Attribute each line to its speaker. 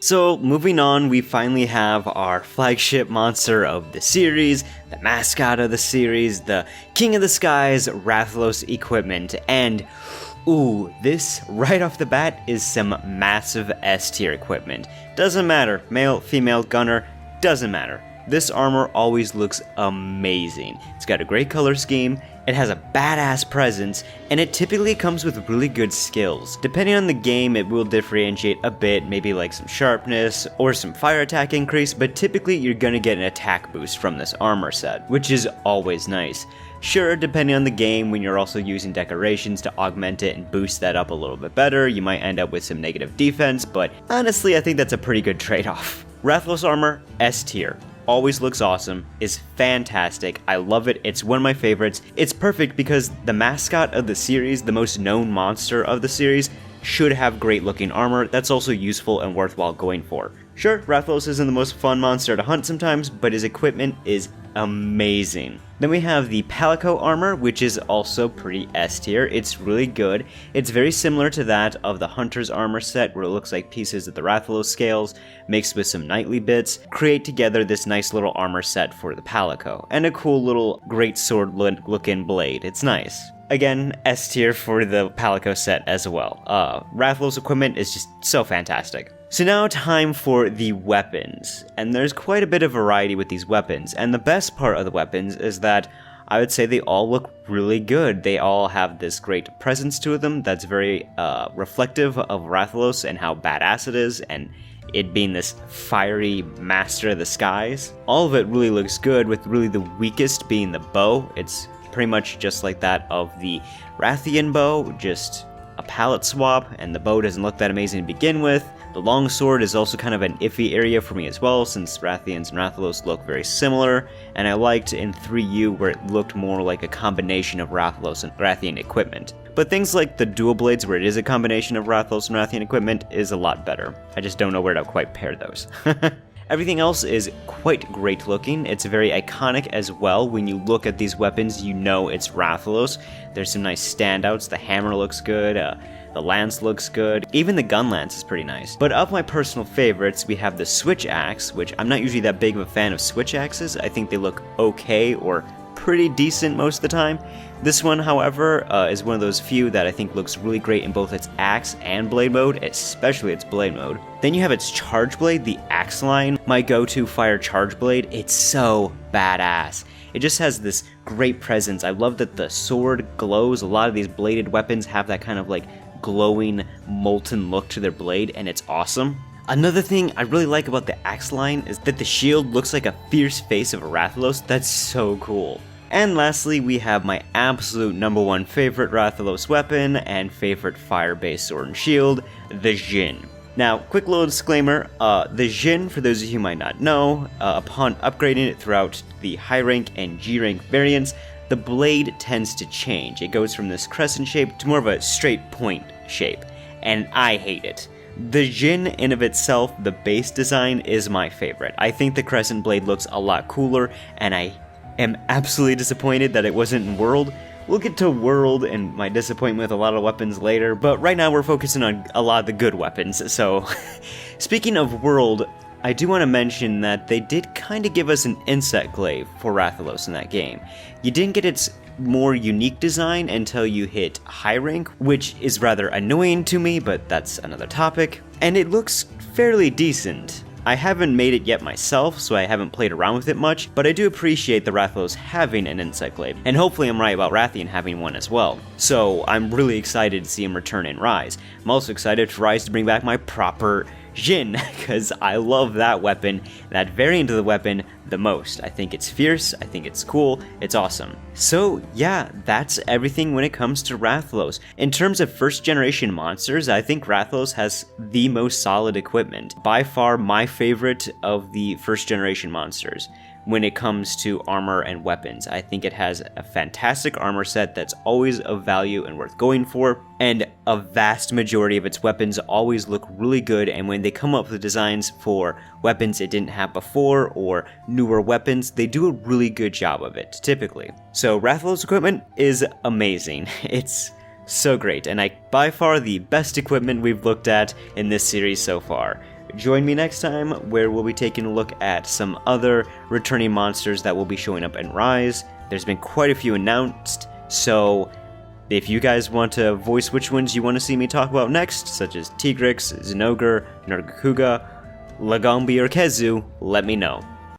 Speaker 1: So moving on, we finally have our flagship monster of the series, the mascot of the series, the King of the Skies, Rathalos equipment, and ooh, this right off the bat is some massive S tier equipment. Doesn't matter, male, female, gunner, doesn't matter. This armor always looks amazing. It's got a great color scheme, it has a badass presence, and it typically comes with really good skills. Depending on the game, it will differentiate a bit, maybe like some sharpness or some fire attack increase, but typically you're gonna get an attack boost from this armor set, which is always nice. Sure, depending on the game, when you're also using decorations to augment it and boost that up a little bit better, you might end up with some negative defense, but honestly, I think that's a pretty good trade-off. Rathalos armor, S tier. Always looks awesome, is fantastic, I love it, it's one of my favorites. It's perfect because the mascot of the series, the most known monster of the series, should have great looking armor that's also useful and worthwhile going for. Sure, Rathalos isn't the most fun monster to hunt sometimes, but his equipment is amazing. Then we have the Palico armor, which is also pretty S tier. It's really good. It's very similar to that of the Hunter's armor set, where it looks like pieces of the Rathalos scales, mixed with some knightly bits, create together this nice little armor set for the Palico, and a cool little great sword looking blade. It's nice. Again, S tier for the Palico set as well. Rathalos equipment is just so fantastic. So now time for the weapons, and there's quite a bit of variety with these weapons, and the best part of the weapons is that I would say they all look really good. They all have this great presence to them that's very reflective of Rathalos and how badass it is, and it being this fiery master of the skies. All of it really looks good, with really the weakest being the bow. It's pretty much just like that of the Rathian bow, just a palette swap, and the bow doesn't look that amazing to begin with. The longsword is also kind of an iffy area for me as well, since Rathians and Rathalos look very similar, and I liked in 3U where it looked more like a combination of Rathalos and Rathian equipment. But things like the dual blades, where it is a combination of Rathalos and Rathian equipment, is a lot better. I just don't know where to quite pair those. Everything else is quite great looking. It's very iconic as well. When you look at these weapons, you know it's Rathalos. There's some nice standouts. The hammer looks good. The lance looks good. Even the gun lance is pretty nice. But of my personal favorites, we have the switch axe, which I'm not usually that big of a fan of switch axes. I think they look okay or pretty decent most of the time. This one, however, is one of those few that I think looks really great in both its axe and blade mode, especially its blade mode. Then you have its charge blade, the axe line, my go-to fire charge blade. It's so badass. It just has this great presence. I love that the sword glows. A lot of these bladed weapons have that kind of like glowing, molten look to their blade, and it's awesome. Another thing I really like about the axe line is that the shield looks like a fierce face of a Rathalos. That's so cool. And lastly, we have my absolute number one favorite Rathalos weapon and favorite fire-based sword and shield, the Jin. Now, quick little disclaimer, the Jin, for those of you who might not know, upon upgrading it throughout the high rank and G rank variants, the blade tends to change. It goes from this crescent shape to more of a straight point shape, and I hate it. The Jin in of itself, the base design, is my favorite. I think the crescent blade looks a lot cooler, and I am absolutely disappointed that it wasn't in World. We'll get to World and my disappointment with a lot of weapons later, but right now we're focusing on a lot of the good weapons, so speaking of World, I do want to mention that they did kind of give us an insect glaive for Rathalos in that game. You didn't get its more unique design until you hit high rank, which is rather annoying to me, but that's another topic, and it looks fairly decent. I haven't made it yet myself, so I haven't played around with it much, but I do appreciate the Rathalos having an insect glaive, and hopefully I'm right about Rathian having one as well. So I'm really excited to see him return in Rise. I'm also excited for Rise to bring back my proper Jin, because I love that weapon, that variant of the weapon, the most. I think it's fierce, I think it's cool, it's awesome. So yeah, that's everything when it comes to Rathalos. In terms of first generation monsters, I think Rathalos has the most solid equipment. By far my favorite of the first generation monsters. When it comes to armor and weapons, I think it has a fantastic armor set that's always of value and worth going for, and a vast majority of its weapons always look really good, and when they come up with designs for weapons it didn't have before or newer weapons, they do a really good job of it, typically. So Rathalos equipment is amazing. It's so great, and by far the best equipment we've looked at in this series so far. join me next time where we'll be taking a look at some other returning monsters that will be showing up in Rise. There's been quite a few announced, so if you guys want to voice which ones you want to see me talk about next, such as Tigrex, Zinogre, Nargacuga, Lagombi, or Kezu, let me know.